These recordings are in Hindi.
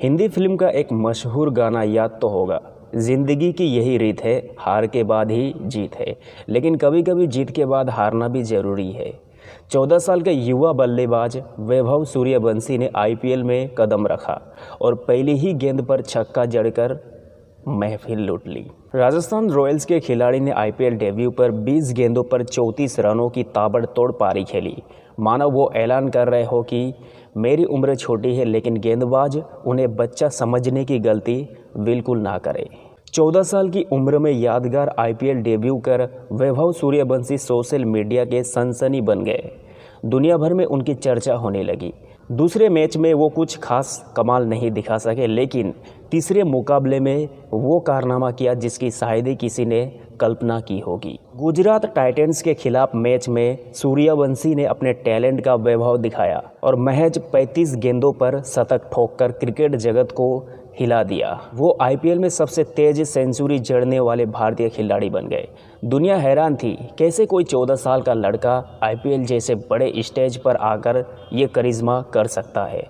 हिंदी फिल्म का एक मशहूर गाना याद तो होगा, जिंदगी की यही रीत है, हार के बाद ही जीत है। लेकिन कभी कभी जीत के बाद हारना भी जरूरी है। 14 साल के युवा बल्लेबाज वैभव सूर्यवंशी ने आईपीएल में कदम रखा और पहली ही गेंद पर छक्का जड़कर महफिल लूट ली। राजस्थान रॉयल्स के खिलाड़ी ने आईपीएल डेब्यू पर 20 गेंदों पर 34 रनों की ताबड़तोड़ पारी खेली। मानो वो ऐलान कर रहे हो कि मेरी उम्र छोटी है लेकिन गेंदबाज उन्हें बच्चा समझने की गलती बिल्कुल ना करे। 14 साल की उम्र में यादगार आईपीएल डेब्यू कर वैभव सूर्यवंशी सोशल मीडिया के सनसनी बन गए। दुनिया भर में उनकी चर्चा होने लगी। दूसरे मैच में वो कुछ खास कमाल नहीं दिखा सके, लेकिन तीसरे मुकाबले में वो कारनामा किया जिसकी शायद ही किसी ने कल्पना की होगी। गुजरात टाइटंस के खिलाफ मैच में सूर्यवंशी ने अपने टैलेंट का वैभव दिखाया और महज 35 गेंदों पर शतक ठोककर क्रिकेट जगत को हिला दिया। वो आईपीएल में सबसे तेज सेंचुरी जड़ने वाले भारतीय खिलाड़ी बन गए। दुनिया हैरान थी, कैसे कोई 14 साल का लड़का आईपीएल जैसे बड़े स्टेज पर आकर ये करिश्मा कर सकता है।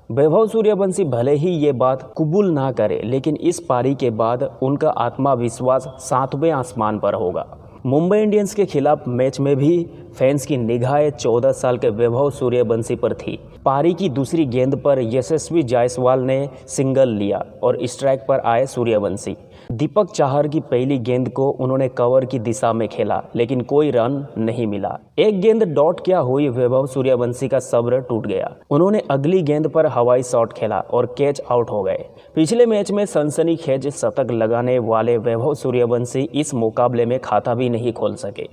वैभव सूर्यवंशी भले ही ये बात कबूल ना करे, लेकिन इस पारी के बाद उनका आत्मविश्वास 7वें आसमान पर होगा। मुंबई इंडियंस के खिलाफ मैच में भी फैंस की निगाहें 14 साल के वैभव सूर्यवंशी पर थी। पारी की दूसरी गेंद पर यशस्वी जायसवाल ने सिंगल लिया और स्ट्राइक पर आए सूर्यवंशी। दीपक चाहर की पहली गेंद को उन्होंने कवर की दिशा में खेला, लेकिन कोई रन नहीं मिला। एक गेंद डॉट क्या हुई, वैभव सूर्यवंशी का सब्र टूट गया। उन्होंने अगली गेंद पर हवाई शॉट खेला और कैच आउट हो गए। पिछले मैच में सनसनीखेज शतक लगाने वाले वैभव सूर्यवंशी इस मुकाबले में खाता भी नहीं खोल सके।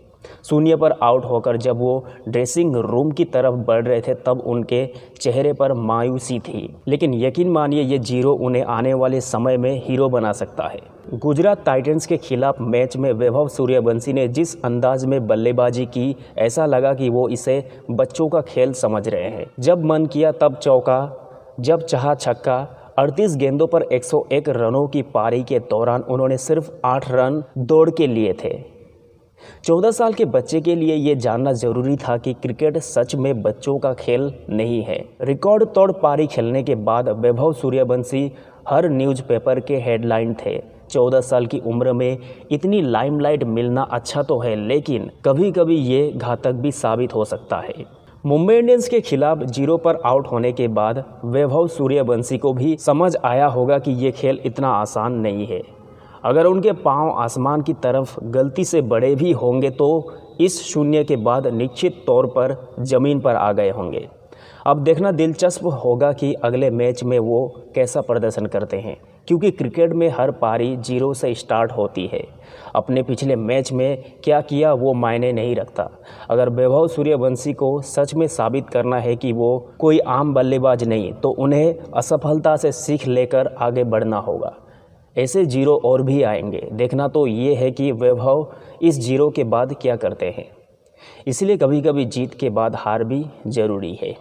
शून्य पर आउट होकर जब वो ड्रेसिंग रूम की तरफ बढ़ रहे थे तब उनके चेहरे पर मायूसी थी, लेकिन यकीन मानिए ये जीरो उन्हें आने वाले समय में हीरो बना सकता है। गुजरात टाइटंस के खिलाफ मैच में वैभव सूर्यवंशी ने जिस अंदाज में बल्लेबाजी की, ऐसा लगा कि वो इसे बच्चों का खेल समझ रहे हैं। जब मन किया तब चौका, जब चाहा छक्का। 38 गेंदों पर 101 रनों की पारी के दौरान उन्होंने सिर्फ 8 रन दौड़ के लिए थे। 14 साल के बच्चे के लिए ये जानना जरूरी था कि क्रिकेट सच में बच्चों का खेल नहीं है। रिकॉर्ड तोड़ पारी खेलने के बाद वैभव सूर्यवंशी हर न्यूज़पेपर के हेडलाइन थे। 14 साल की उम्र में इतनी लाइमलाइट मिलना अच्छा तो है, लेकिन कभी कभी ये घातक भी साबित हो सकता है। मुंबई इंडियंस के खिलाफ 0 पर आउट होने के बाद वैभव सूर्यवंशी को भी समझ आया होगा कि ये खेल इतना आसान नहीं है। अगर उनके पांव आसमान की तरफ गलती से बड़े भी होंगे तो इस शून्य के बाद निश्चित तौर पर ज़मीन पर आ गए होंगे। अब देखना दिलचस्प होगा कि अगले मैच में वो कैसा प्रदर्शन करते हैं, क्योंकि क्रिकेट में हर पारी 0 से स्टार्ट होती है। अपने पिछले मैच में क्या किया वो मायने नहीं रखता। अगर वैभव सूर्यवंशी को सच में साबित करना है कि वो कोई आम बल्लेबाज नहीं, तो उन्हें असफलता से सीख लेकर आगे बढ़ना होगा। ऐसे जीरो और भी आएंगे। देखना तो ये है कि वैभव इस जीरो के बाद क्या करते हैं। इसलिए कभी कभी जीत के बाद हार भी ज़रूरी है।